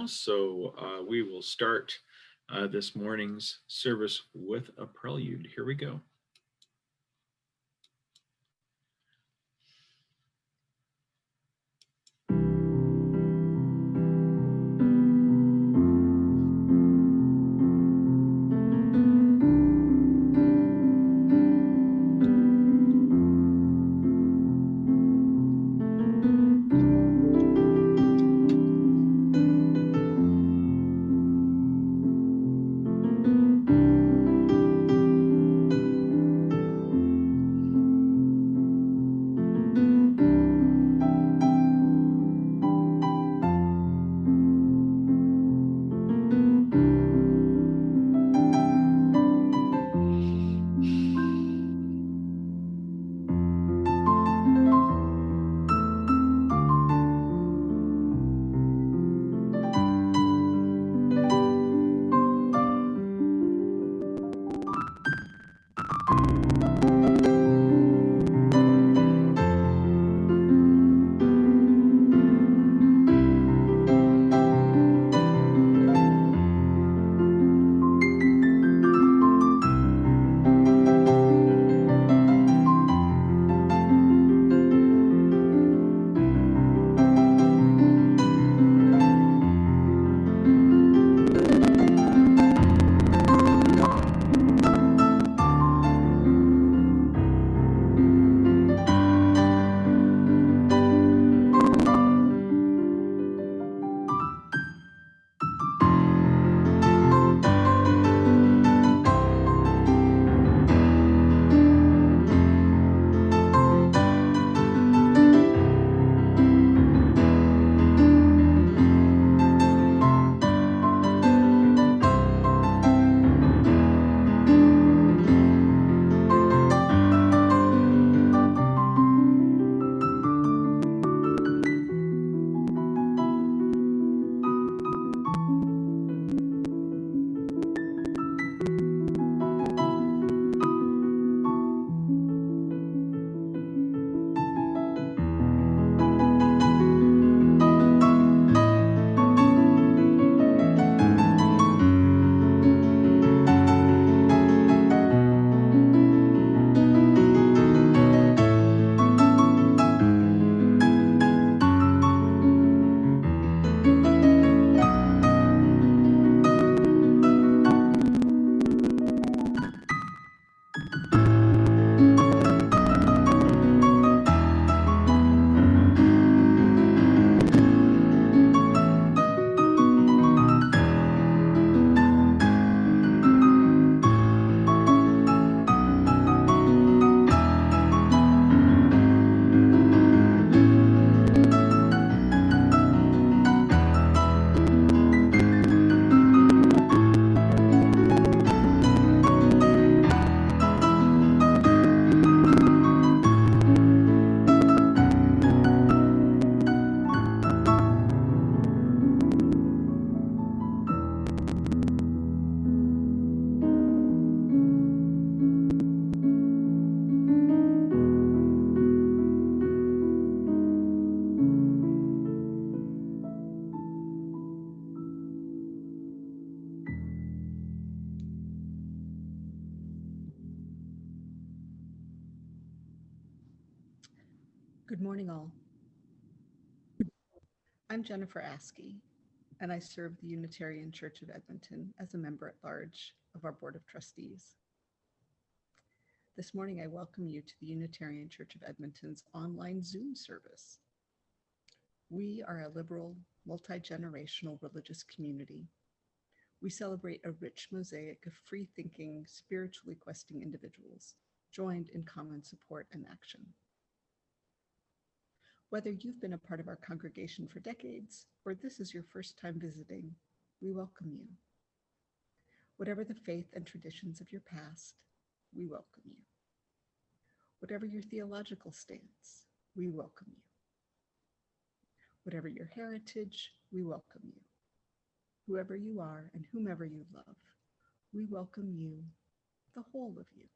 So we will start this morning's service with a prelude. Here we go. Good morning, all. I'm Jennifer Askey, and I serve the Unitarian Church of Edmonton as a member at large of our Board of Trustees. This morning, I welcome you to the Unitarian Church of Edmonton's online Zoom service. We are a liberal, multi-generational religious community. We celebrate a rich mosaic of free-thinking, spiritually questing individuals, joined in common support and action. Whether you've been a part of our congregation for decades or this is your first time visiting, we welcome you. Whatever the faith and traditions of your past, we welcome you. Whatever your theological stance, we welcome you. Whatever your heritage, we welcome you. Whoever you are and whomever you love, we welcome you, the whole of you.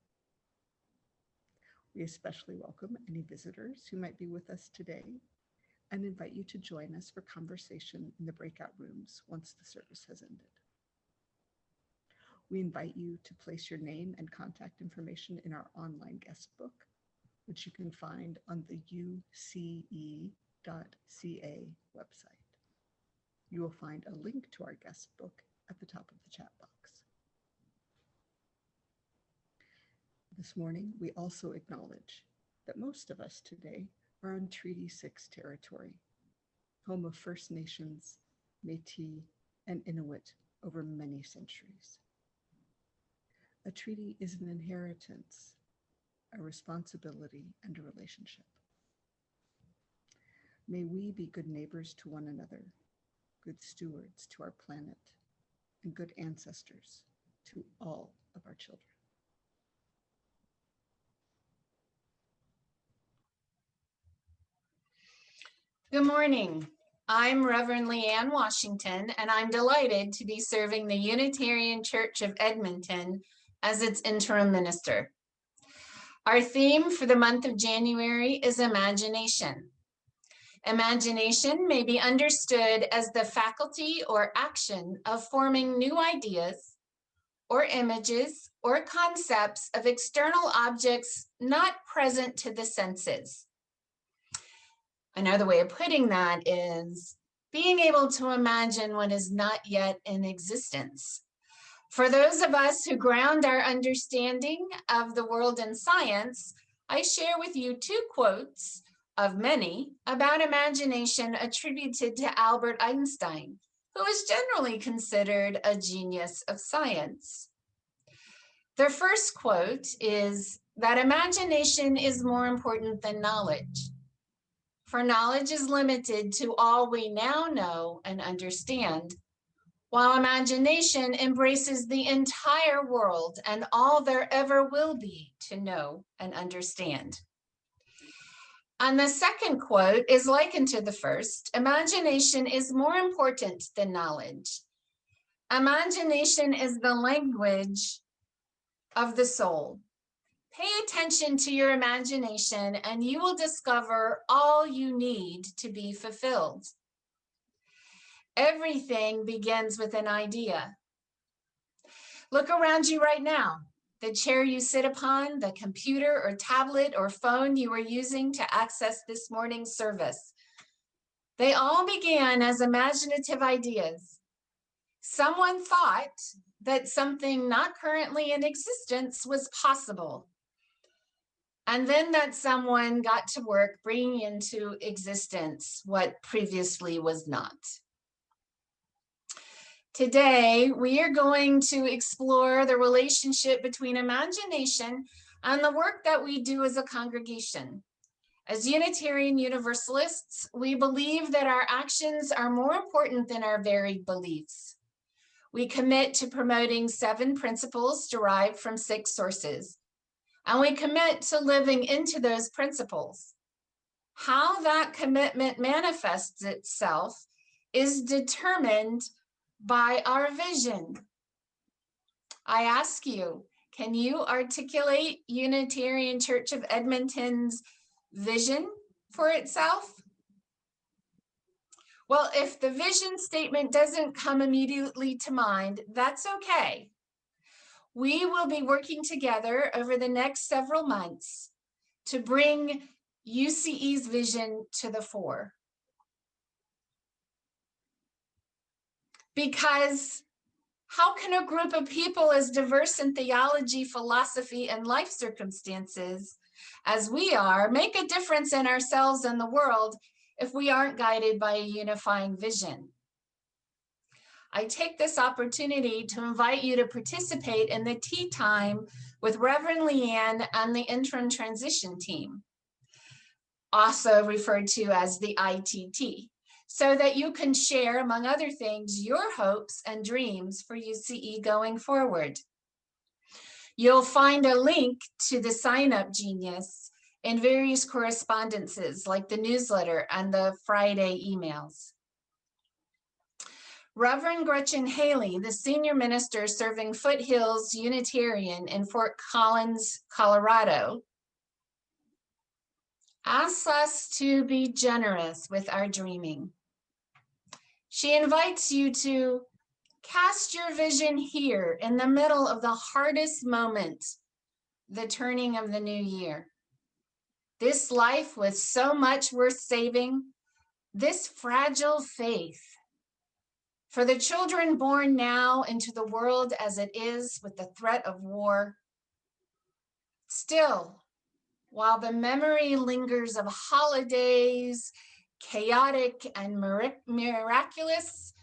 We especially welcome any visitors who might be with us today, and invite you to join us for conversation in the breakout rooms once the service has ended. We invite you to place your name and contact information in our online guest book, which you can find on the uce.ca website. You will find a link to our guest book at the top of the chat box. This morning, we also acknowledge that most of us today are on Treaty 6 territory, home of First Nations, Métis, and Inuit over many centuries. A treaty is an inheritance, a responsibility, and a relationship. May we be good neighbors to one another, good stewards to our planet, and good ancestors to all of our children. Good morning. I'm Rev Lee Anne Washington, and I'm delighted to be serving the Unitarian Church of Edmonton as its interim minister. Our theme for the month of January is imagination. Imagination may be understood as the faculty or action of forming new ideas or images or concepts of external objects not present to the senses. Another way of putting that is being able to imagine what is not yet in existence. For those of us who ground our understanding of the world in science, I share with you two quotes of many about imagination attributed to Albert Einstein, who is generally considered a genius of science. The first quote is that imagination is more important than knowledge. For knowledge is limited to all we now know and understand, while imagination embraces the entire world and all there ever will be to know and understand. And the second quote is likened to the first. Imagination is more important than knowledge. Imagination is the language of the soul. Pay attention to your imagination and you will discover all you need to be fulfilled. Everything begins with an idea. Look around you right now. The chair you sit upon, the computer or tablet or phone you are using to access this morning's service. They all began as imaginative ideas. Someone thought that something not currently in existence was possible. And then that someone got to work bringing into existence what previously was not. Today, we are going to explore the relationship between imagination and the work that we do as a congregation. As Unitarian Universalists, we believe that our actions are more important than our very beliefs. We commit to promoting 7 principles derived from 6 sources. And we commit to living into those principles. How that commitment manifests itself is determined by our vision. I ask you, can you articulate Unitarian Church of Edmonton's vision for itself? Well, if the vision statement doesn't come immediately to mind, that's okay. We will be working together over the next several months to bring UCE's vision to the fore. Because how can a group of people as diverse in theology, philosophy, and life circumstances as we are make a difference in ourselves and the world if we aren't guided by a unifying vision? I take this opportunity to invite you to participate in the tea time with Rev Lee Anne and the interim transition team, also referred to as the ITT, so that you can share, among other things, your hopes and dreams for UCE going forward. You'll find a link to the sign-up genius in various correspondences like the newsletter and the Friday emails. Reverend Gretchen Haley, the senior minister serving Foothills Unitarian in Fort Collins, Colorado, asks us to be generous with our dreaming. She invites you to cast your vision here in the middle of the hardest moment, the turning of the new year. This life with so much worth saving, this fragile faith. For the children born now into the world as it is with the threat of war, still, while the memory lingers of holidays, chaotic and miraculous,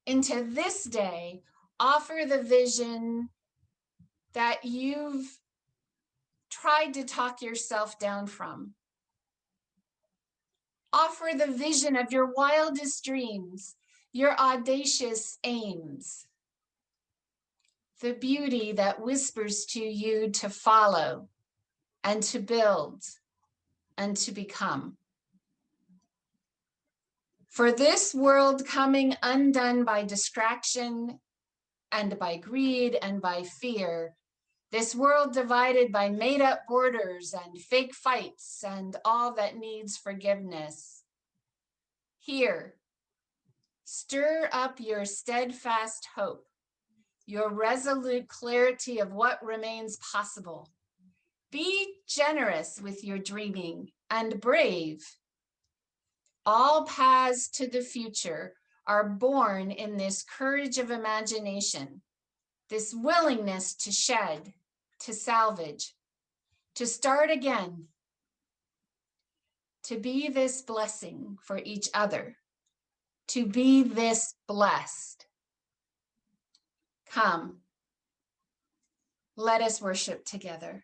into this day, offer the vision that you've tried to talk yourself down from. Offer the vision of your wildest dreams, your audacious aims, the beauty that whispers to you to follow and to build and to become. For this world coming undone by distraction and by greed and by fear, this world divided by made-up borders and fake fights and all that needs forgiveness. Here, stir up your steadfast hope, your resolute clarity of what remains possible. Be generous with your dreaming and brave. All paths to the future are born in this courage of imagination, this willingness to shed, to salvage, to start again, to be this blessing for each other, to be this blessed. Come, let us worship together.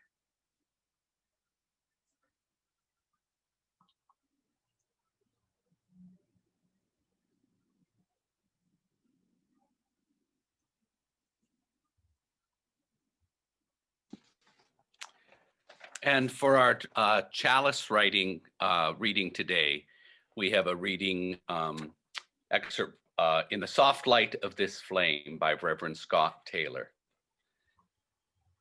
And for our Chalice reading today, we have a reading excerpt in the soft light of this flame by Reverend Scott Taylor.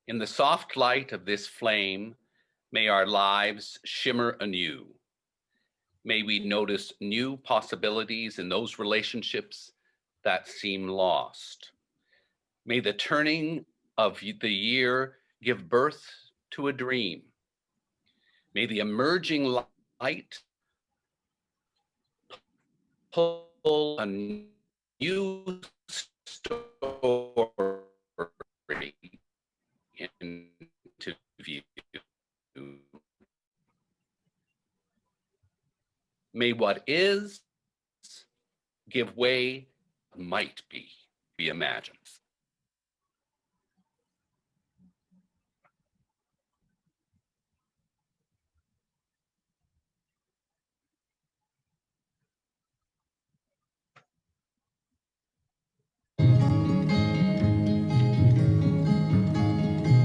In the soft light of this flame, may our lives shimmer anew. May we notice new possibilities in those relationships that seem lost. May the turning of the year give birth to a dream. May the emerging light pull a new story into view. May what is give way, might be imagined.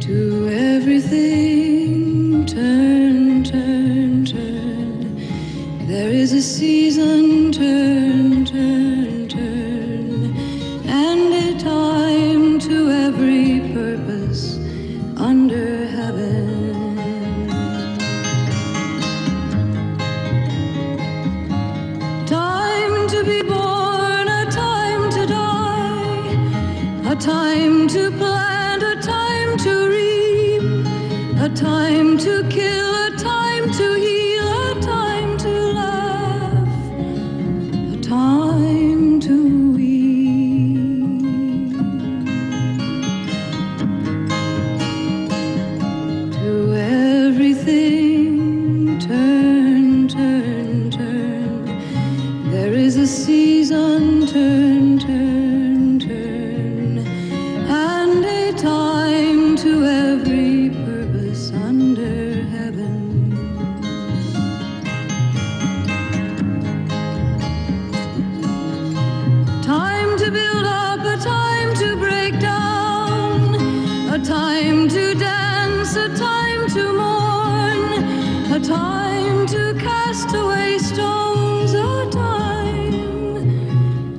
To everything, turn, turn, turn. There is a season, turn, turn, turn. And a time to every purpose under heaven. Time to be born, a time to die, a time to plant, a time to reap, a time to kill, a time to heal, a time to laugh, a time to weep. To everything, turn, turn, turn. There is a season, turn, turn, turn. And a time to every purpose under heaven. Time to build up, a time to break down, a time to dance, a time to mourn, a time to cast away stones, a time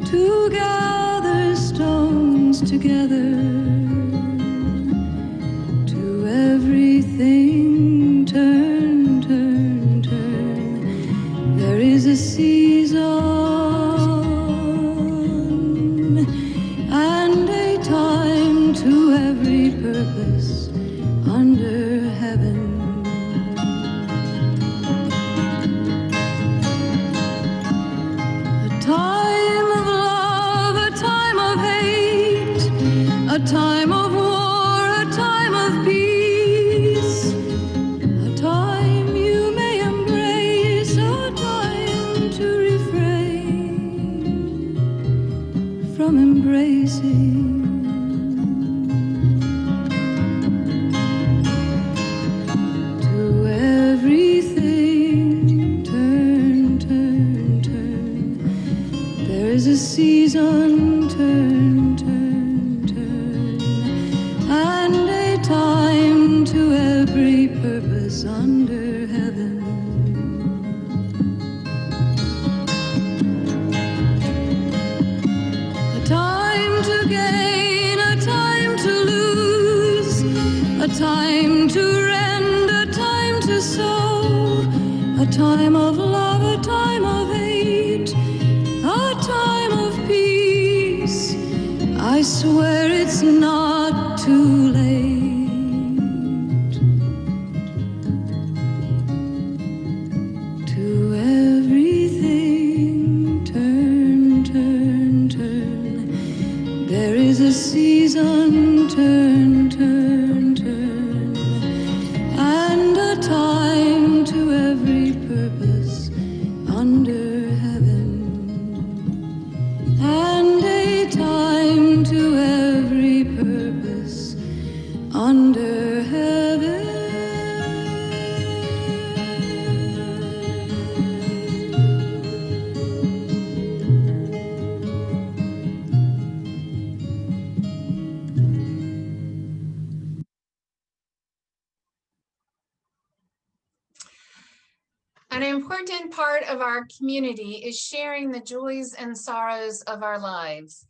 to gather stones together. To everything, turn, turn, turn. every purpose under heaven. A time of love, a time of hate, a time of war, a time of peace, a time you may embrace, a time to refrain from embracing. To everything, turn, turn, turn. There is a season, turn, turn, turn, and a time to every purpose under heaven. A time to gain, a time to lose, a time to rend, a time to sow, a time of love, a time of hate, a time of peace. I swear it's not too late. To everything, turn, turn, turn. There is a season, turn, turn, turn, and a time to every purpose under heaven, and a time to every purpose under heaven. An important part of our community is sharing the joys and sorrows of our lives.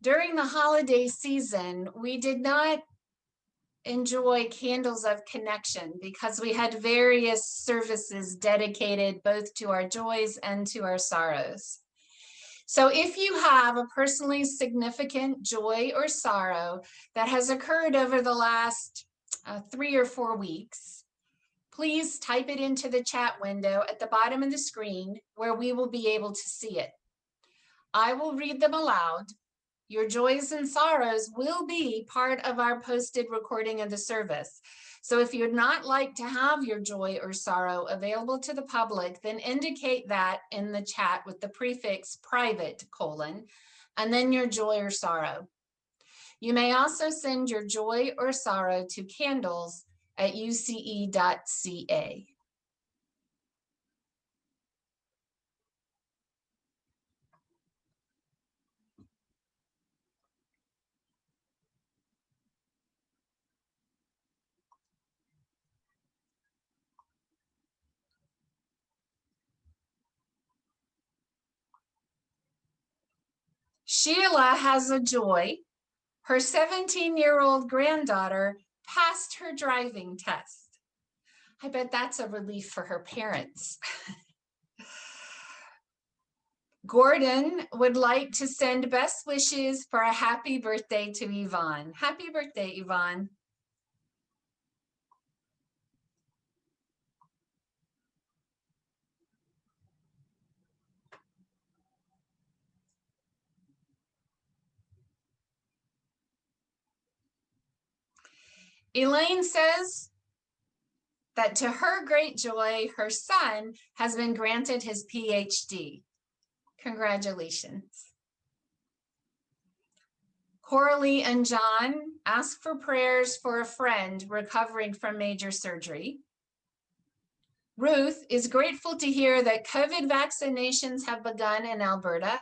During the holiday season, we did not enjoy Candles of Connection because we had various services dedicated both to our joys and to our sorrows. So if you have a personally significant joy or sorrow that has occurred over the last 3 or 4 weeks, please type it into the chat window at the bottom of the screen where we will be able to see it. I will read them aloud. Your joys and sorrows will be part of our posted recording of the service. So if you'd not like to have your joy or sorrow available to the public, then indicate that in the chat with the prefix private : and then your joy or sorrow. You may also send your joy or sorrow to candles@uce.ca. Sheila has a joy. Her 17-year-old granddaughter passed her driving test. I bet that's a relief for her parents. Gordon would like to send best wishes for a happy birthday to Yvonne. Happy birthday, Yvonne. Elaine says that to her great joy, her son has been granted his PhD. Congratulations. Coralie and John ask for prayers for a friend recovering from major surgery. Ruth is grateful to hear that COVID vaccinations have begun in Alberta.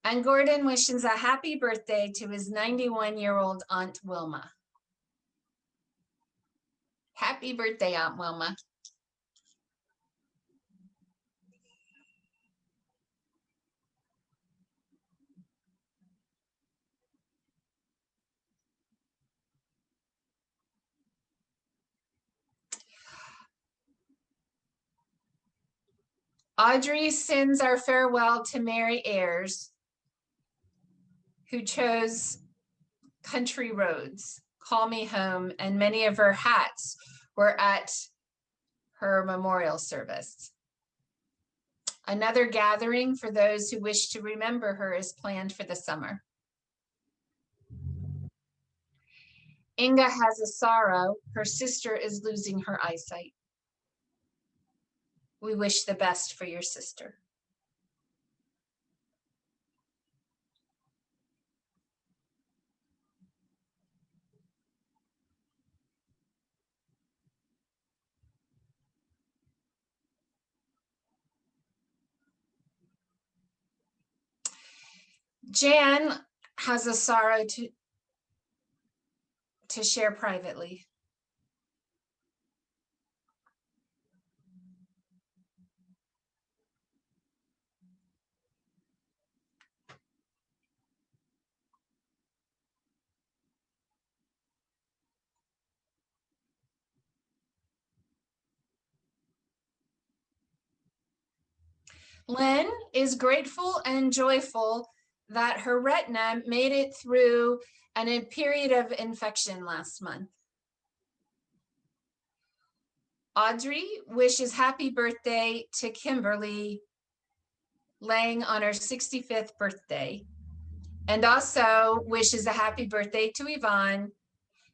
And Gordon wishes a happy birthday to his 91-year-old Aunt Wilma. Happy birthday, Aunt Wilma. Audrey sends our farewell to Mary Ayers, who chose Country Roads, Call Me Home, and many of her hats were at her memorial service. Another gathering for those who wish to remember her is planned for the summer. Inga has a sorrow. Her sister is losing her eyesight. We wish the best for your sister. Jan has a sorrow to share privately. Lynn is grateful and joyful that her retina made it through a period of infection last month. Audrey wishes happy birthday to Kimberly Lang on her 65th birthday, and also wishes a happy birthday to Yvonne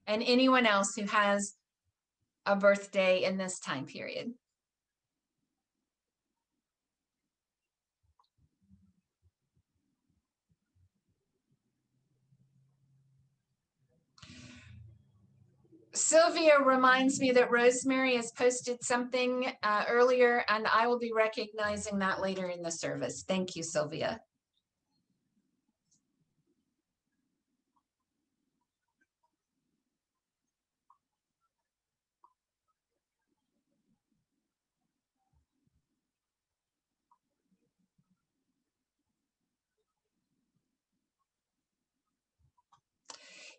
and anyone else who has a birthday in this time period. Sylvia reminds me that Rosemary has posted something earlier, and I will be recognizing that later in the service. Thank you, Sylvia.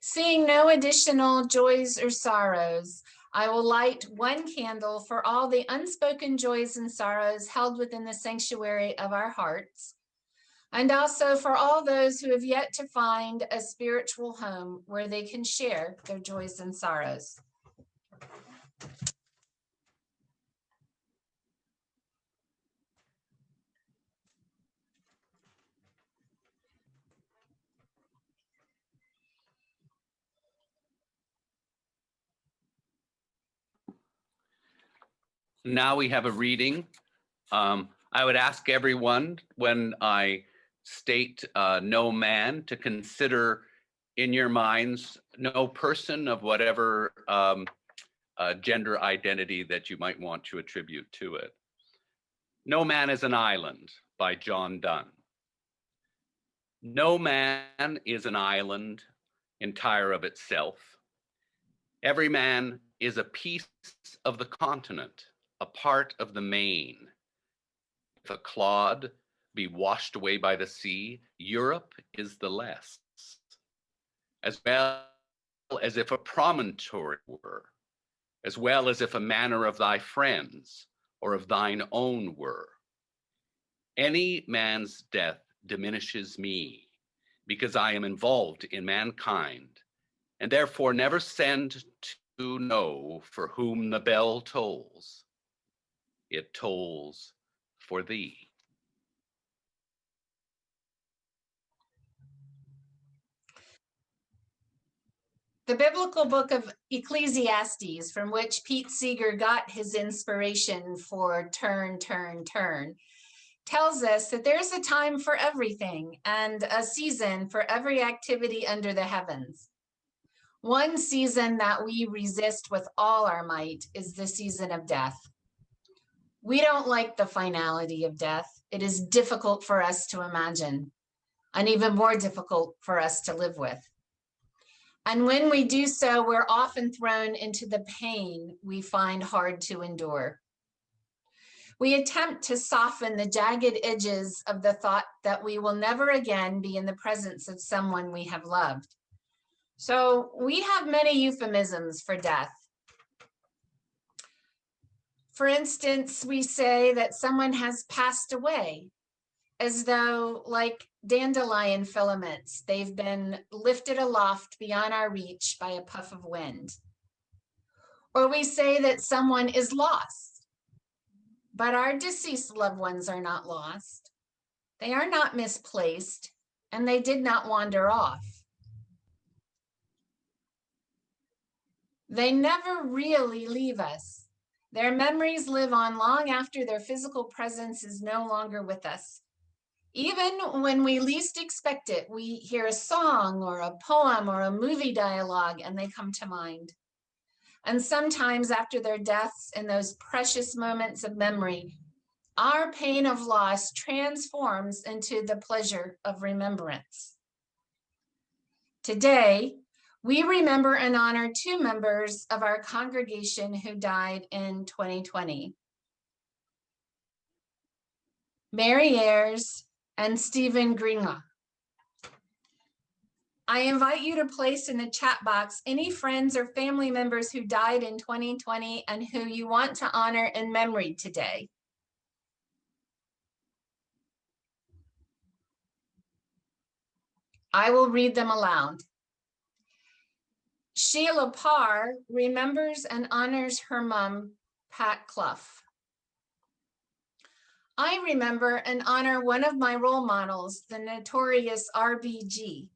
Seeing no additional joys or sorrows, I will light one candle for all the unspoken joys and sorrows held within the sanctuary of our hearts, and also for all those who have yet to find a spiritual home where they can share their joys and sorrows. Now we have a reading. I would ask everyone when I state no man to consider in your minds no person of whatever gender identity that you might want to attribute to it. No Man is an Island by John Donne. No man is an island entire of itself. Every man is a piece of the continent, a part of the main. If a clod be washed away by the sea, Europe is the less, as well as if a promontory were, as well as if a manor of thy friends or of thine own were. Any man's death diminishes me, because I am involved in mankind, and therefore never send to know for whom the bell tolls. It tolls for thee. The biblical book of Ecclesiastes, from which Pete Seeger got his inspiration for turn, turn, turn, tells us that there's a time for everything and a season for every activity under the heavens. One season that we resist with all our might is the season of death. We don't like the finality of death. It is difficult for us to imagine, and even more difficult for us to live with. And when we do so, we're often thrown into the pain we find hard to endure. We attempt to soften the jagged edges of the thought that we will never again be in the presence of someone we have loved. So we have many euphemisms for death. For instance, we say that someone has passed away, as though, like dandelion filaments, they've been lifted aloft beyond our reach by a puff of wind. Or we say that someone is lost, but our deceased loved ones are not lost. They are not misplaced, and they did not wander off. They never really leave us. Their memories live on long after their physical presence is no longer with us. Even when we least expect it, we hear a song or a poem or a movie dialogue and they come to mind. And sometimes after their deaths, in those precious moments of memory, our pain of loss transforms into the pleasure of remembrance. Today, we remember and honor two members of our congregation who died in 2020. Mary Ayres and Stephen Greenlaw. I invite you to place in the chat box any friends or family members who died in 2020 and who you want to honor in memory today. I will read them aloud. Sheila Parr remembers and honors her mom, Pat Clough. I remember and honor one of my role models, the notorious RBG,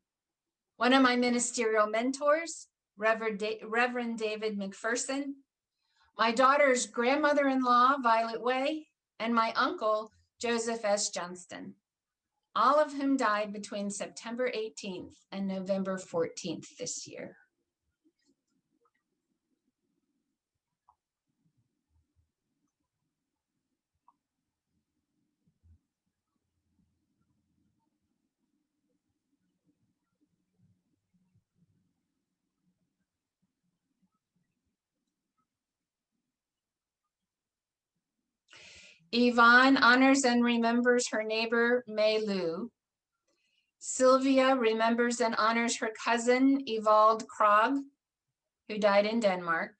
one of my ministerial mentors, Reverend David McPherson, my daughter's grandmother-in-law, Violet Way, and my uncle, Joseph S. Johnston, all of whom died between September 18th and November 14th this year. Yvonne honors and remembers her neighbor, Mei Lu. Sylvia remembers and honors her cousin, Evald Krog, who died in Denmark,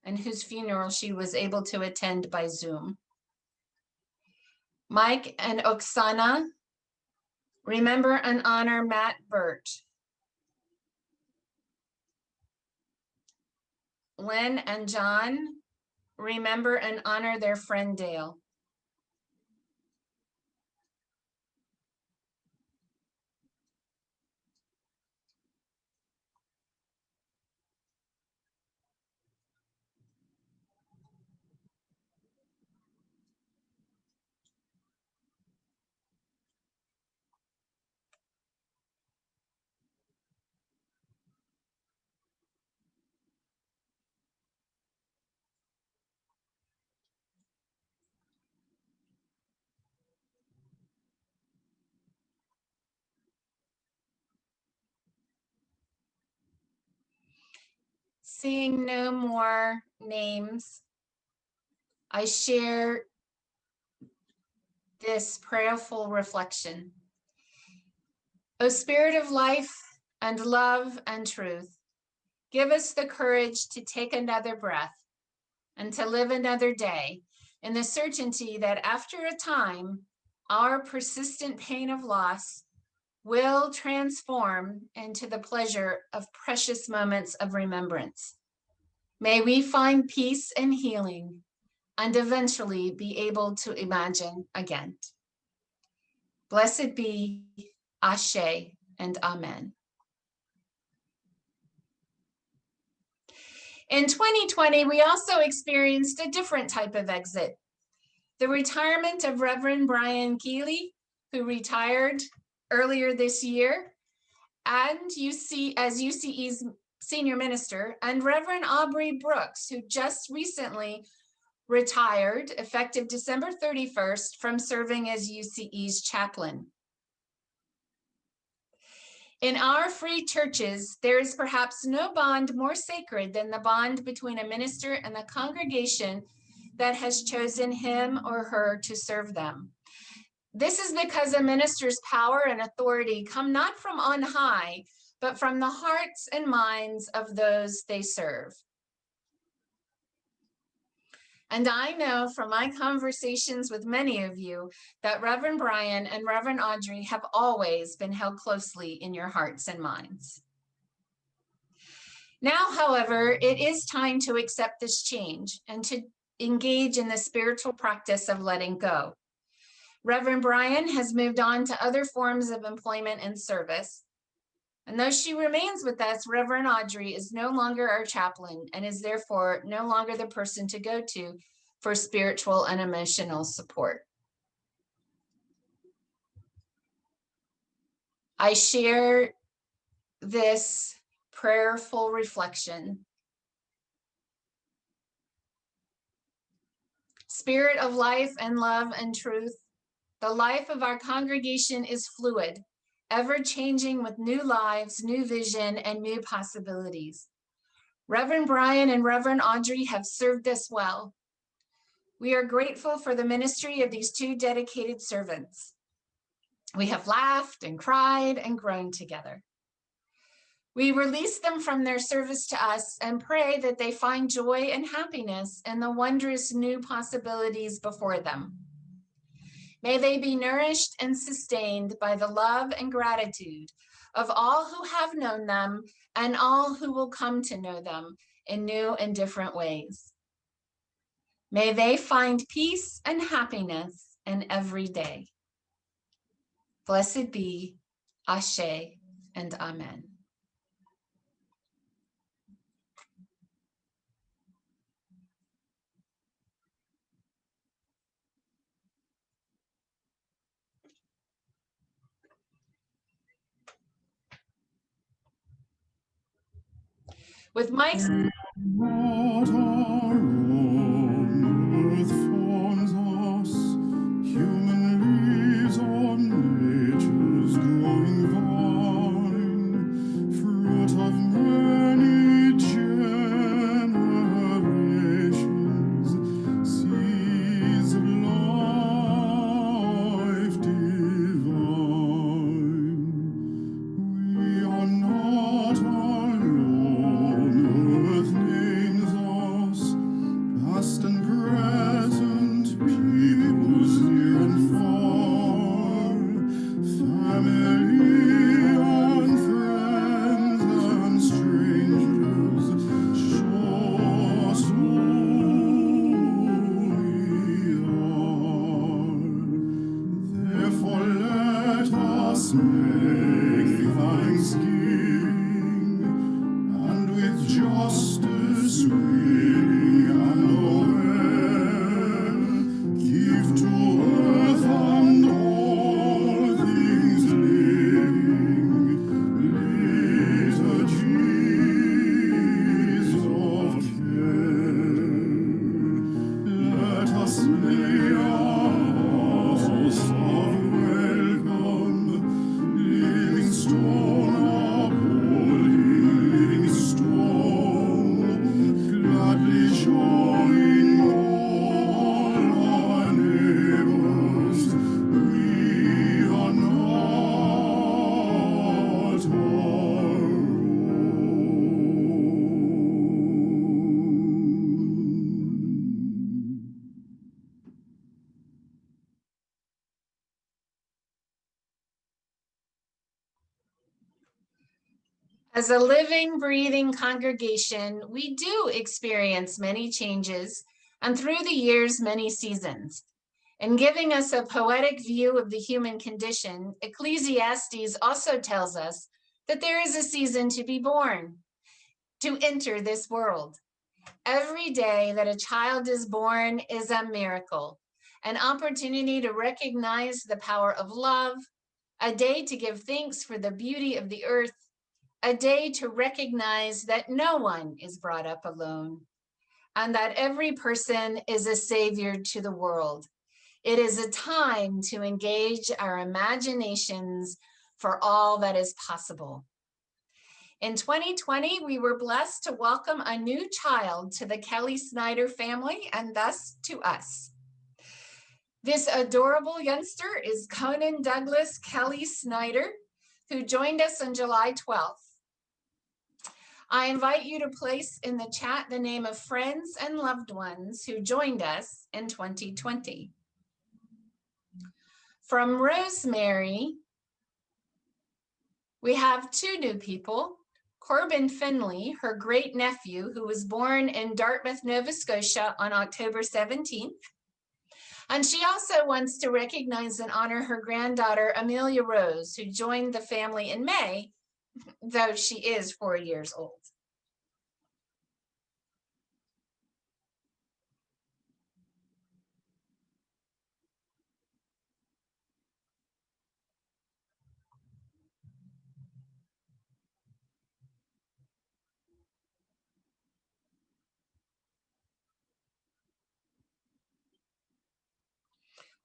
and whose funeral she was able to attend by Zoom. Mike and Oksana remember and honor Matt Burt. Lynn and John remember and honor their friend Dale. Seeing no more names, I share this prayerful reflection. O Spirit of life and love and truth, give us the courage to take another breath and to live another day in the certainty that after a time, our persistent pain of loss will transform into the pleasure of precious moments of remembrance. May we find peace and healing and eventually be able to imagine again. Blessed be Ashe and Amen. In 2020, we also experienced a different type of exit. The retirement of Reverend Brian Keeley, who retired earlier this year, and as UCE's senior minister, and Reverend Aubrey Brooks, who just recently retired, effective December 31st, from serving as UCE's chaplain. In our free churches, there is perhaps no bond more sacred than the bond between a minister and the congregation that has chosen him or her to serve them. This is because a minister's power and authority come not from on high, but from the hearts and minds of those they serve. And I know from my conversations with many of you that Reverend Brian and Reverend Audrey have always been held closely in your hearts and minds. Now, however, it is time to accept this change and to engage in the spiritual practice of letting go. Reverend Brian has moved on to other forms of employment and service. And though she remains with us, Reverend Audrey is no longer our chaplain and is therefore no longer the person to go to for spiritual and emotional support. I share this prayerful reflection. Spirit of life and love and truth, the life of our congregation is fluid, ever changing with new lives, new vision, and new possibilities. Reverend Brian and Reverend Audrey have served us well. We are grateful for the ministry of these two dedicated servants. We have laughed and cried and grown together. We release them from their service to us and pray that they find joy and happiness in the wondrous new possibilities before them. May they be nourished and sustained by the love and gratitude of all who have known them and all who will come to know them in new and different ways. May they find peace and happiness in every day. Blessed be, Ashe, and Amen. With Mike's What our own earth forms us, human leaves on nature's growing vine, fruit of many generations, seeds of life divine. We are not alone. Earth names us, past and present, peoples near and far, family and friends and strangers, show us who we are. Therefore let us make thanksgiving, and with justice willing and aware, give to earth and all things living liturgies of care. Let us lay our house of welcome, living stone of holy stone, gladly showing all our neighbors we are not our own. As a living, breathing congregation, we do experience many changes and through the years, many seasons. In giving us a poetic view of the human condition, Ecclesiastes also tells us that there is a season to be born, to enter this world. Every day that a child is born is a miracle, an opportunity to recognize the power of love, a day to give thanks for the beauty of the earth, a day to recognize that no one is brought up alone, and that every person is a savior to the world. It is a time to engage our imaginations for all that is possible. In 2020, we were blessed to welcome a new child to the Kelly Snyder family and thus to us. This adorable youngster is Conan Douglas Kelly Snyder, who joined us on July 12th. I invite you to place in the chat the name of friends and loved ones who joined us in 2020. From Rosemary, we have two new people. Corbin Finley, her great nephew, who was born in Dartmouth, Nova Scotia on October 17th. And she also wants to recognize and honor her granddaughter, Amelia Rose, who joined the family in May, though she is 4 years old.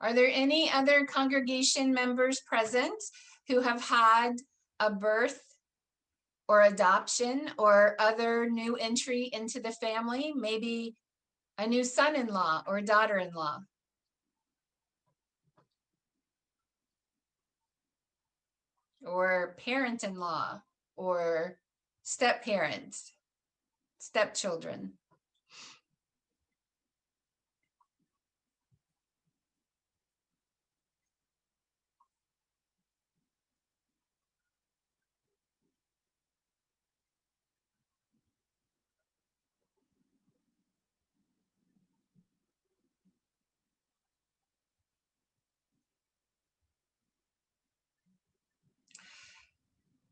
Are there any other congregation members present who have had a birth or adoption or other new entry into the family? Maybe a new son-in-law or daughter-in-law. Or parent-in-law or step-parents, stepchildren.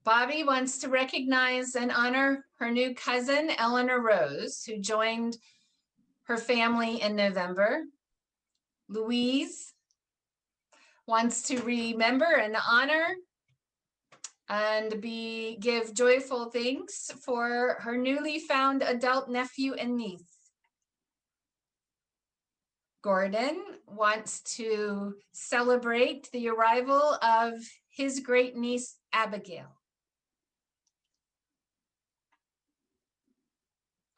Bobby wants to recognize and honor her new cousin, Eleanor Rose, who joined her family in November. Louise wants to remember and honor and give joyful thanks for her newly found adult nephew and niece. Gordon wants to celebrate the arrival of his great niece, Abigail.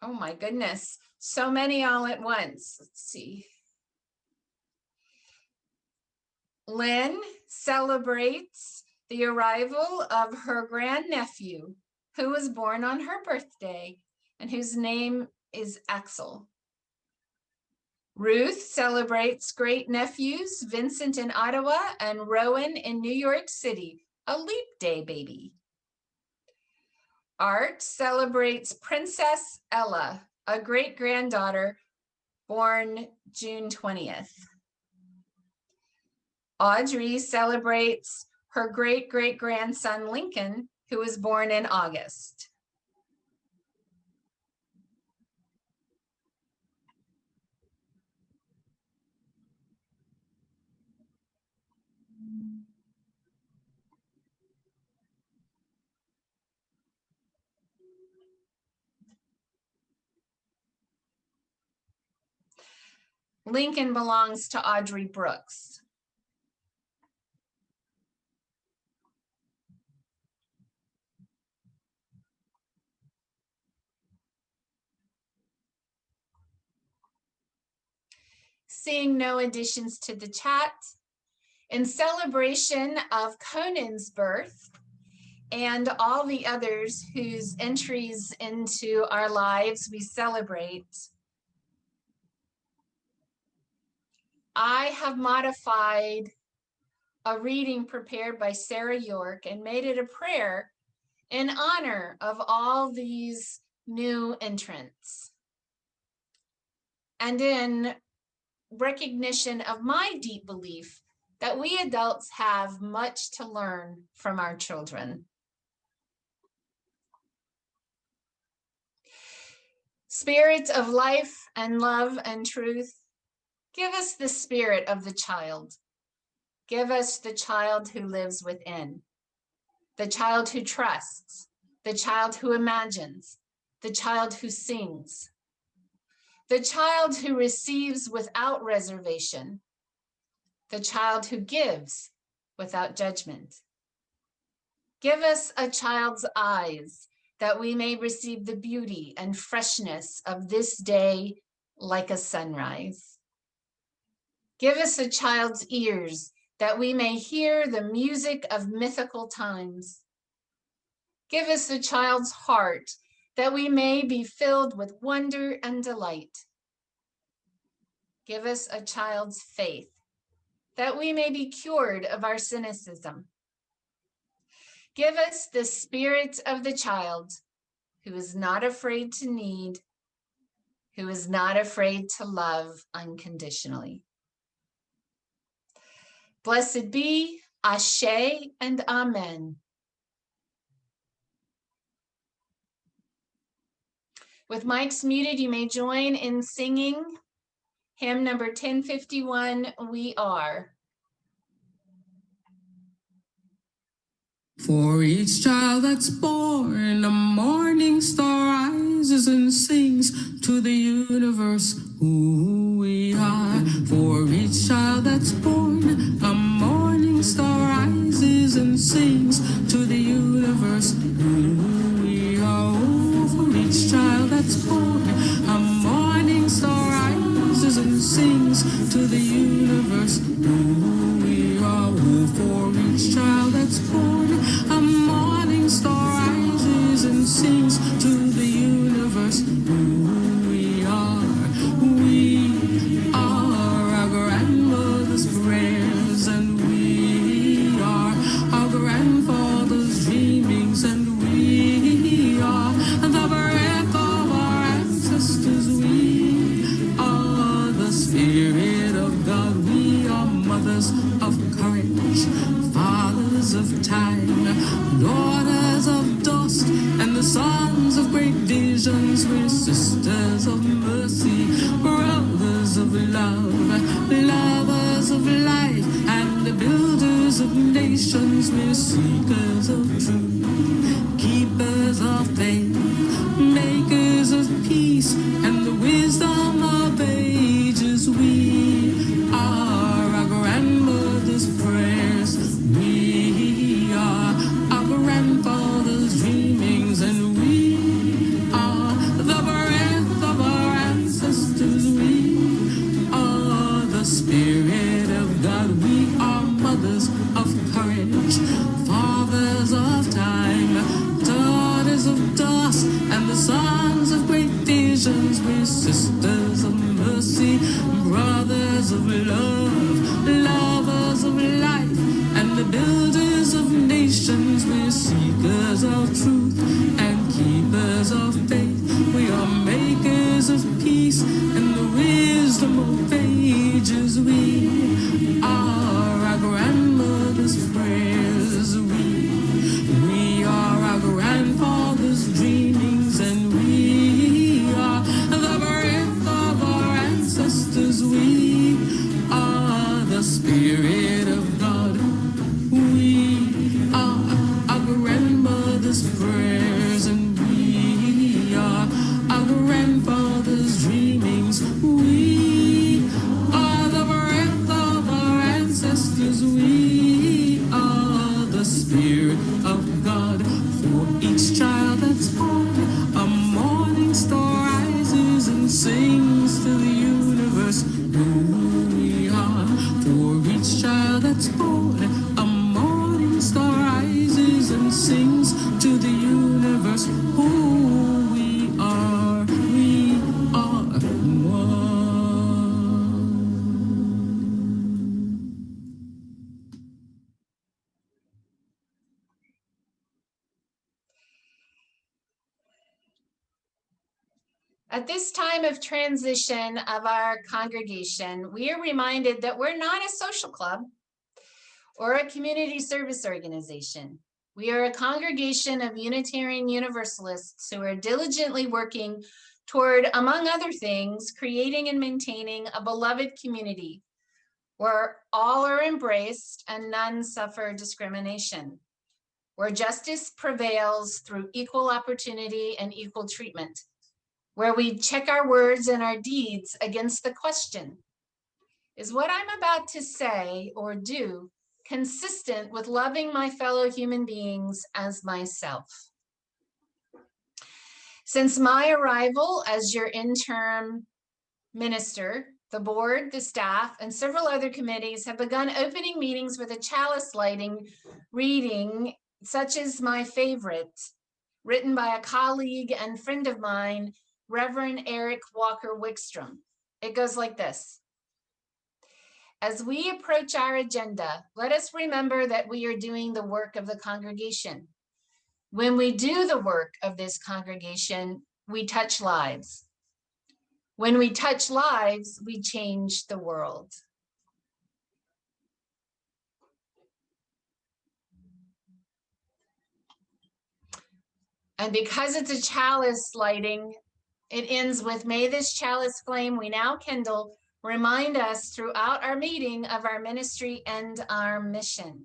Oh my goodness, so many all at once. Let's see. Lynn celebrates the arrival of her grandnephew, who was born on her birthday and whose name is Axel. Ruth celebrates great nephews, Vincent in Ottawa and Rowan in New York City, a leap day baby. Art celebrates Princess Ella, a great-granddaughter born June 20th. Audrey celebrates her great-great-grandson Lincoln, who was born in August. Lincoln belongs to Audrey Brooks. Seeing no additions to the chat, in celebration of Conan's birth and all the others whose entries into our lives we celebrate, I have modified a reading prepared by Sarah York and made it a prayer in honor of all these new entrants. And in recognition of my deep belief that we adults have much to learn from our children. Spirit of life and love and truth, give us the spirit of the child. Give us the child who lives within, the child who trusts, the child who imagines, the child who sings, the child who receives without reservation, the child who gives without judgment. Give us a child's eyes that we may receive the beauty and freshness of this day like a sunrise. Give us a child's ears that we may hear the music of mythical times. Give us a child's heart that we may be filled with wonder and delight. Give us a child's faith, that we may be cured of our cynicism. Give us the spirit of the child, who is not afraid to need, who is not afraid to love unconditionally. Blessed be, Ashe and Amen. With mics muted, you may join in singing hymn number 1051, We Are. For each child that's born, a morning star rises and sings to the universe who we are. For each child that's born, a morning star rises and sings to the universe who we are. Oh, for each child that's born, a morning star rises and sings to the universe who we are. Oh, for each child that's born, a morning star rises and sings to the universe who we are. We are our grandmother's prayers, and we are our grandfather's dreamings, and we are the breath of our ancestors. We are the Spirit of God. We are mothers of courage, fathers of time, daughters of dust, and the sons of great visions. We're sisters of mercy, brothers of love, lovers of life, and the builders of nations. We're seekers of truth, keepers of faith, makers of peace, and the wisdom of ages. We are our grandmother's prayers. We are our grandfather's dreamings, and we are the breath of our ancestors. We are the Spirit of God. We are mothers of courage, fathers of time, daughters of dust, and the sons of great visions. We're sisters of mercy, brothers of love, lovers of life, and the builders of nations. We're seekers of truth and keepers of faith. We are makers of peace and the wisdom of ages. We are our grandmother's prayers. We are our grandfather's dreamings, and we are the breath of our ancestors. We are the Spirit of God. We are our grandmother's prayers, and we are our grandfather's dreamings. We are the breath of our ancestors. We are the Spirit of God. For each child that's born, a morning star rises and sings to the universe who we are. For each child that's born, a morning star rises and sings to the universe who we are. We are one. At this time of transition of our congregation, we are reminded that we're not a social club or a community service organization. We are a congregation of Unitarian Universalists who are diligently working toward, among other things, creating and maintaining a beloved community where all are embraced and none suffer discrimination, where justice prevails through equal opportunity and equal treatment, where we check our words and our deeds against the question, is what I'm about to say or do consistent with loving my fellow human beings as myself? Since my arrival as your interim minister, the board, the staff, and several other committees have begun opening meetings with a chalice lighting reading, such as my favorite, written by a colleague and friend of mine, Reverend Eric Walker Wickstrom. It goes like this. As we approach our agenda, let us remember that we are doing the work of the congregation. When we do the work of this congregation, we touch lives. When we touch lives, we change the world. And because it's a chalice lighting, it ends with, may this chalice flame we now kindle remind us throughout our meeting of our ministry and our mission.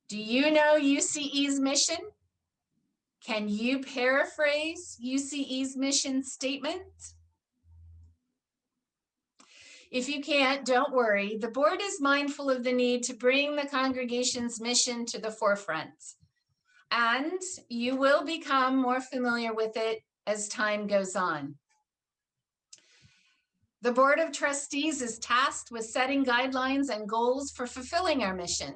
Do you know UCE's mission? Can you paraphrase UCE's mission statement? If you can't, don't worry. The board is mindful of the need to bring the congregation's mission to the forefront, and you will become more familiar with it as time goes on. The Board of Trustees is tasked with setting guidelines and goals for fulfilling our mission.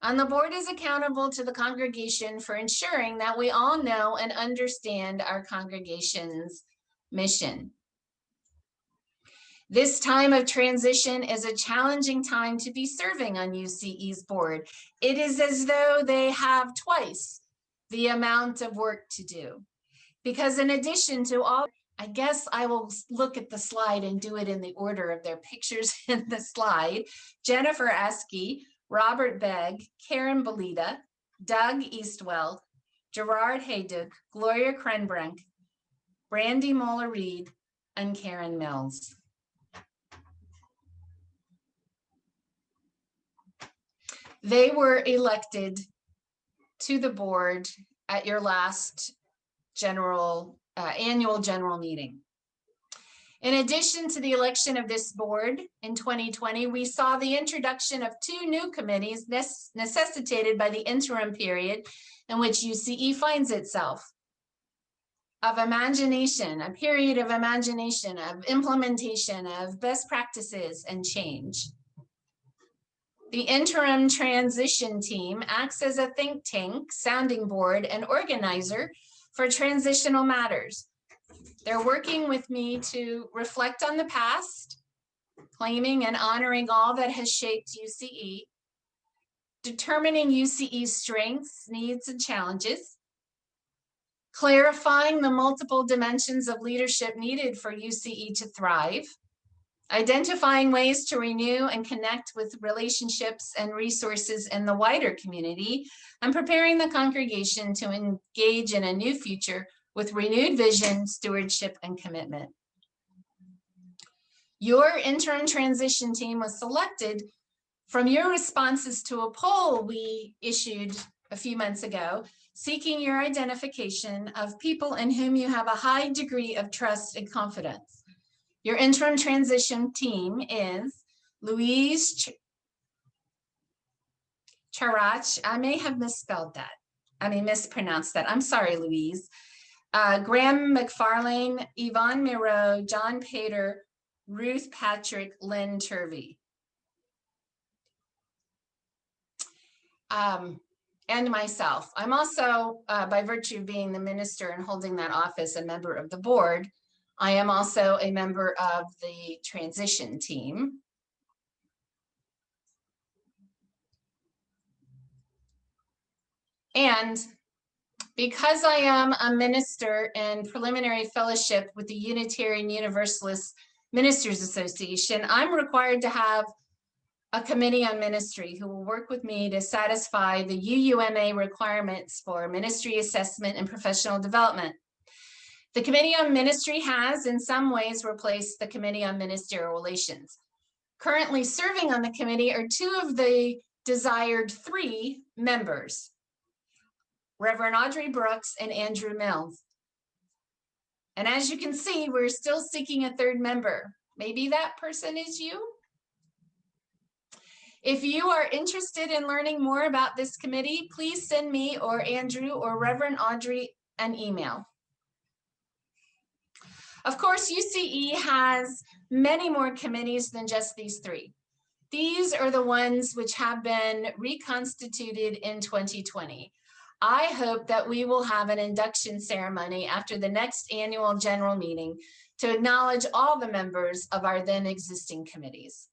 And the board is accountable to the congregation for ensuring that we all know and understand our congregation's mission. This time of transition is a challenging time to be serving on UCE's board. It is as though they have twice the amount of work to do. Because in addition to all, I guess I will look at the slide and do it in the order of their pictures in the slide. Jennifer Askey, Robert Begg, Karen Belita, Doug Eastwell, Gerard Hayduk, Gloria Krenbrink, Brandy Moller-Reed, and Karen Mills. They were elected to the board at your last annual general meeting. In addition to the election of this board in 2020, we saw the introduction of 2 new committees necessitated by the interim period in which UCE finds itself. Of imagination, a period of imagination, of implementation, of best practices and change. The interim transition team acts as a think tank, sounding board, and organizer for transitional matters. They're working with me to reflect on the past, claiming and honoring all that has shaped UCE, determining UCE's strengths, needs, and challenges, clarifying the multiple dimensions of leadership needed for UCE to thrive, identifying ways to renew and connect with relationships and resources in the wider community, and preparing the congregation to engage in a new future with renewed vision, stewardship, and commitment. Your interim transition team was selected from your responses to a poll we issued a few months ago, seeking your identification of people in whom you have a high degree of trust and confidence. Your interim transition team is Louise Charach. I may have mispelled that. Mispronounced that. I'm sorry, Louise. Graham McFarlane, Yvonne Miro, John Pater, Ruth Patrick, Lynn Turvey. And myself. I'm also, by virtue of being the minister and holding that office, a member of the board. I am also a member of the transition team. And because I am a minister in preliminary fellowship with the Unitarian Universalist Ministers Association, I'm required to have a committee on ministry who will work with me to satisfy the UUMA requirements for ministry assessment and professional development. The Committee on Ministry has in some ways replaced the Committee on Ministerial Relations. Currently serving on the committee are 2 of the desired 3 members, Reverend Audrey Brooks and Andrew Mills. And as you can see, we're still seeking a 3rd member. Maybe that person is you? If you are interested in learning more about this committee, please send me or Andrew or Reverend Audrey an email. Of course, UCE has many more committees than just these 3. These are the ones which have been reconstituted in 2020. I hope that we will have an induction ceremony after the next annual general meeting to acknowledge all the members of our then existing committees.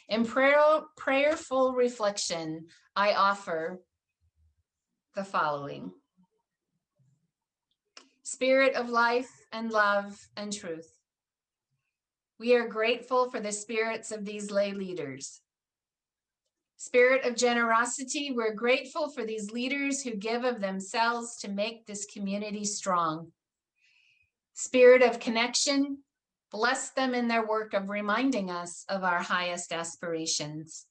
In prayerful reflection, I offer the following. Spirit of life and love and truth. We are grateful for the spirits of these lay leaders. Spirit of generosity, we're grateful for these leaders who give of themselves to make this community strong. Spirit of connection, bless them in their work of reminding us of our highest aspirations.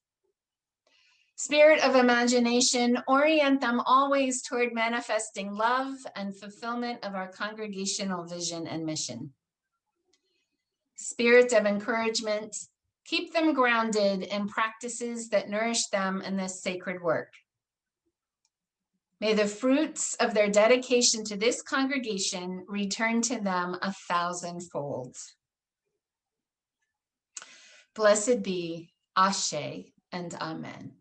Spirit of imagination, orient them always toward manifesting love and fulfillment of our congregational vision and mission. Spirit of encouragement, keep them grounded in practices that nourish them in this sacred work. May the fruits of their dedication to this congregation return to them 1,000-fold. Blessed be, Ashe and Amen.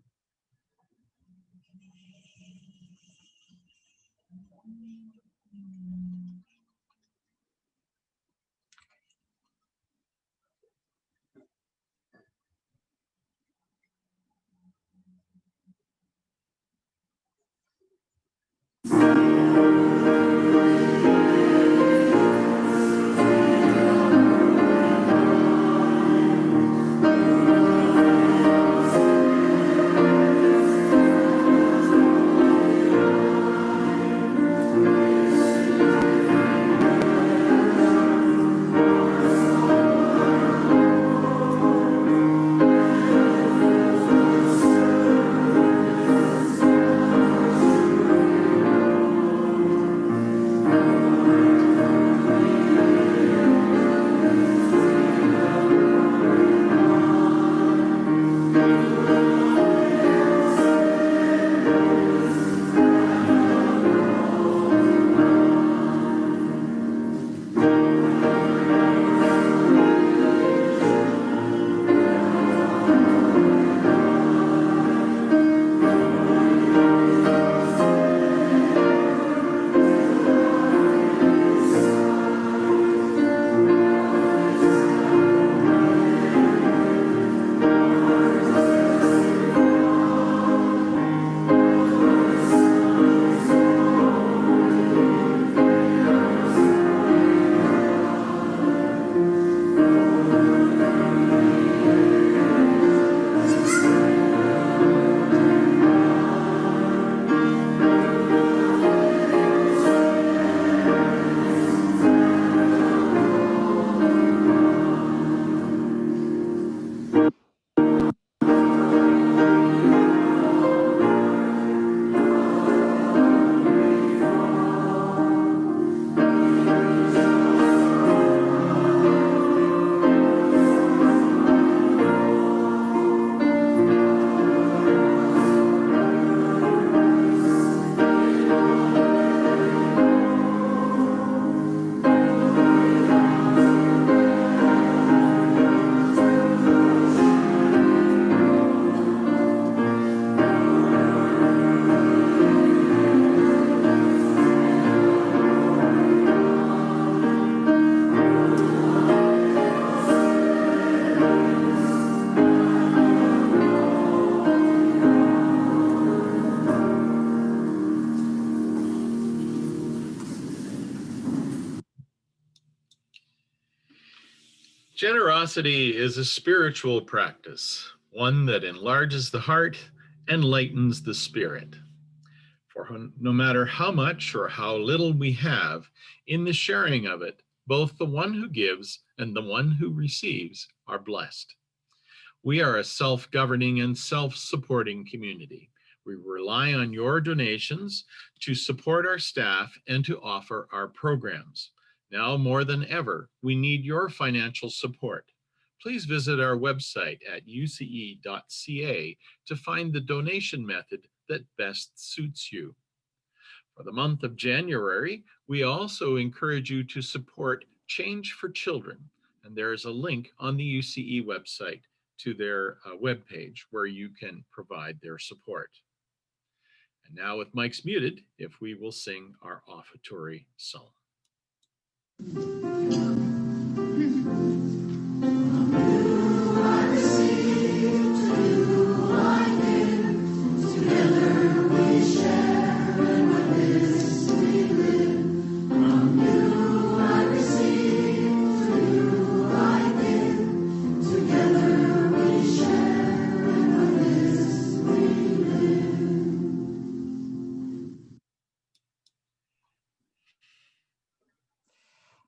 Generosity is a spiritual practice, one that enlarges the heart and lightens the spirit. For no matter how much or how little we have, in the sharing of it, both the one who gives and the one who receives are blessed. We are a self-governing and self-supporting community. We rely on your donations to support our staff and to offer our programs. Now more than ever, we need your financial support. Please visit our website at uce.ca to find the donation method that best suits you. For the month of January, we also encourage you to support Change for Children, and there is a link on the UCE website to their webpage where you can provide their support. And now with mics muted, if we will sing our offertory psalm.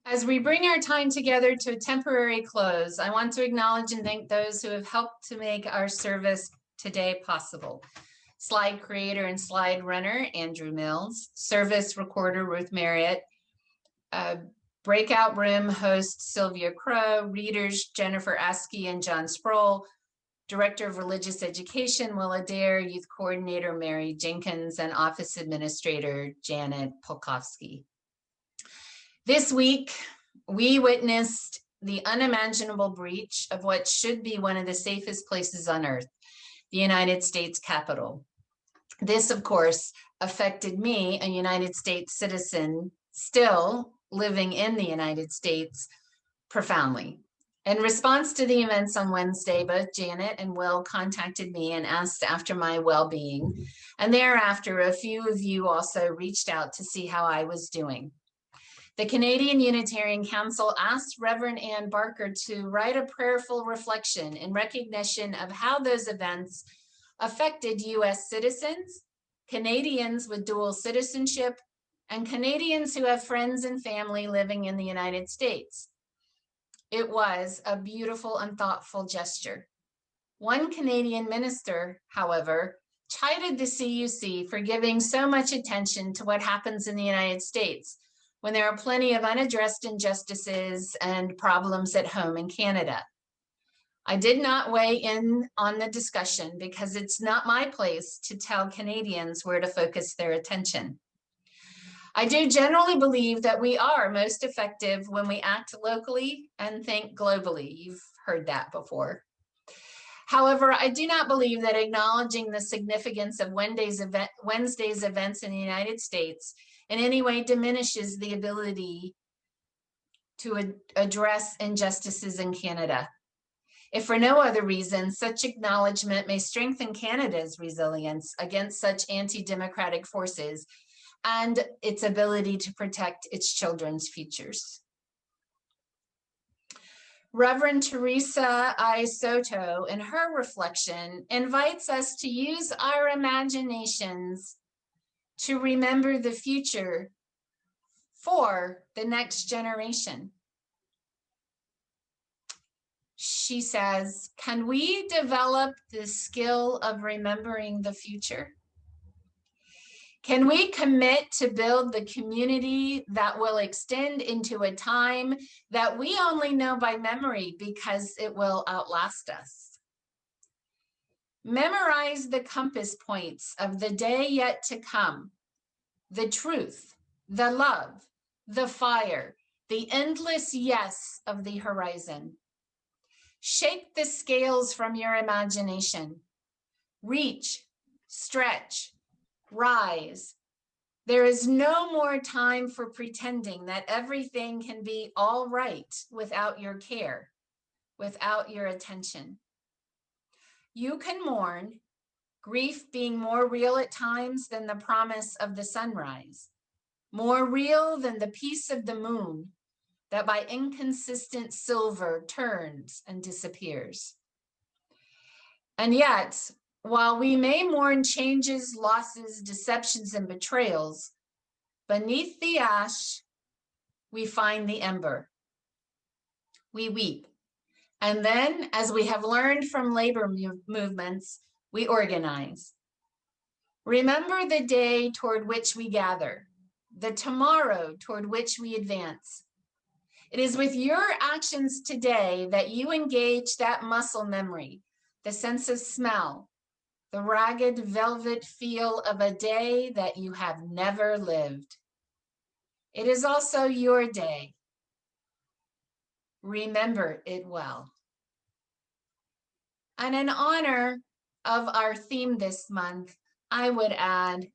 As we bring our time together to a temporary close, I want to acknowledge and thank those who have helped to make our service today possible. Slide creator and slide runner, Andrew Mills, service recorder, Ruth Marriott, breakout room host, Sylvia Crow, readers, Jennifer Askey and John Sproul, director of religious education, Will Adair, youth coordinator, Mary Jenkins, and office administrator, Janet Polkowski. This week, we witnessed the unimaginable breach of what should be one of the safest places on earth, the United States Capitol. This, of course, affected me, a United States citizen, still living in the United States, profoundly. In response to the events on Wednesday, both Janet and Will contacted me and asked after my well-being. And thereafter, a few of you also reached out to see how I was doing. The Canadian Unitarian Council asked Reverend Anne Barker to write a prayerful reflection in recognition of how those events affected US citizens, Canadians with dual citizenship, and Canadians who have friends and family living in the United States. It was a beautiful and thoughtful gesture. One Canadian minister, however, chided the CUC for giving so much attention to what happens in the United States when there are plenty of unaddressed injustices and problems at home in Canada. I did not weigh in on the discussion because it's not my place to tell Canadians where to focus their attention. I do generally believe that we are most effective when we act locally and think globally. You've heard that before. However, I do not believe that acknowledging the significance of Wednesday's events in the United States in any way diminishes the ability to address injustices in Canada. If for no other reason, such acknowledgement may strengthen Canada's resilience against such anti-democratic forces and its ability to protect its children's futures. Reverend Teresa I. Soto, in her reflection, invites us to use our imaginations to remember the future for the next generation. She says, can we develop the skill of remembering the future? Can we commit to build the community that will extend into a time that we only know by memory because it will outlast us? Memorize the compass points of the day yet to come, the truth, the love, the fire, the endless yes of the horizon. Shake the scales from your imagination. Reach, stretch, rise. There is no more time for pretending that everything can be all right without your care, without your attention. You can mourn, grief being more real at times than the promise of the sunrise, more real than the peace of the moon that by inconsistent silver turns and disappears. And yet, while we may mourn changes, losses, deceptions, and betrayals, beneath the ash, we find the ember. We weep. And then, as we have learned from labor movements, we organize. Remember the day toward which we gather, the tomorrow toward which we advance. It is with your actions today that you engage that muscle memory, the sense of smell, the ragged velvet feel of a day that you have never lived. It is also your day. Remember it well. And in honor of our theme this month, I would add,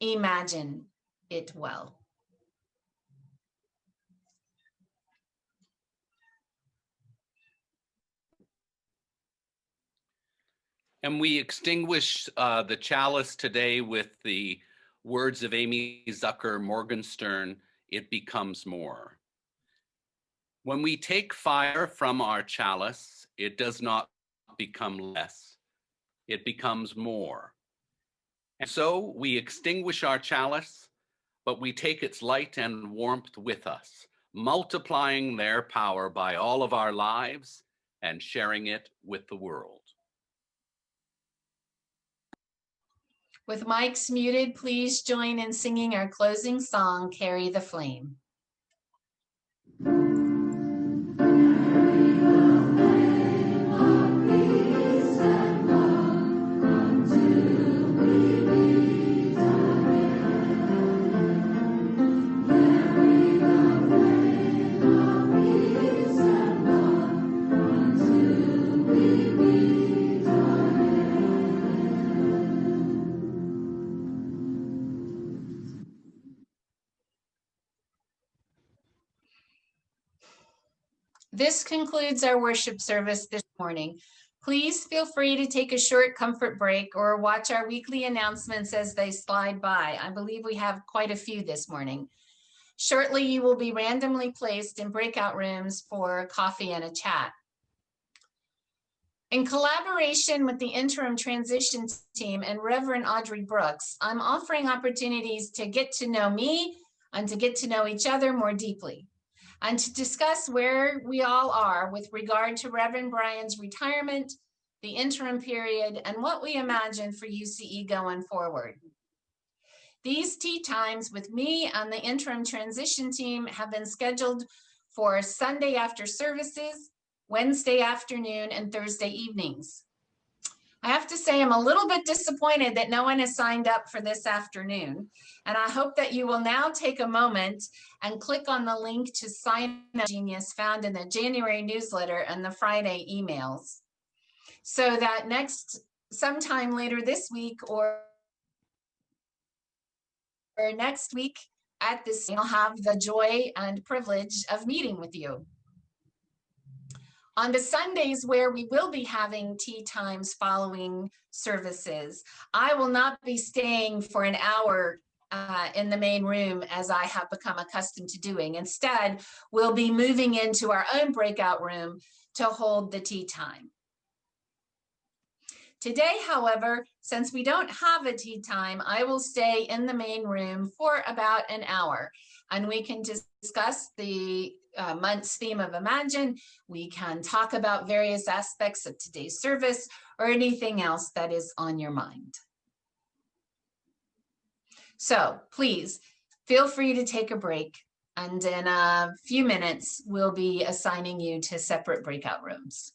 Imagine it well. And we extinguish the chalice today with the words of Amy Zucker Morgenstern, "It becomes more." When we take fire from our chalice, it does not become less, it becomes more. And so we extinguish our chalice, but we take its light and warmth with us, multiplying their power by all of our lives and sharing it with the world. With mics muted, please join in singing our closing song, Carry the Flame. This concludes our worship service this morning. Please feel free to take a short comfort break or watch our weekly announcements as they slide by. I believe we have quite a few this morning. Shortly, you will be randomly placed in breakout rooms for coffee and a chat. In collaboration with the interim transition team and Reverend Audrey Brooks, I'm offering opportunities to get to know me and to get to know each other more deeply, and to discuss where we all are with regard to Reverend Brian's retirement, the interim period, and what we imagine for UCE going forward. These tea times with me and the interim transition team have been scheduled for Sunday after services, Wednesday afternoon, and Thursday evenings. I have to say I'm a little bit disappointed that no one has signed up for this afternoon, and I hope that you will now take a moment and click on the link to sign up Genius found in the January newsletter and the Friday emails, so that sometime later this week or next week at this, I'll have the joy and privilege of meeting with you. On the Sundays where we will be having tea times following services, I will not be staying for an hour in the main room as I have become accustomed to doing. Instead, we'll be moving into our own breakout room to hold the tea time. Today, however, since we don't have a tea time, I will stay in the main room for about an hour, and we can discuss the month's theme of Imagine. We can talk about various aspects of today's service or anything else that is on your mind. So please feel free to take a break, and in a few minutes, we'll be assigning you to separate breakout rooms.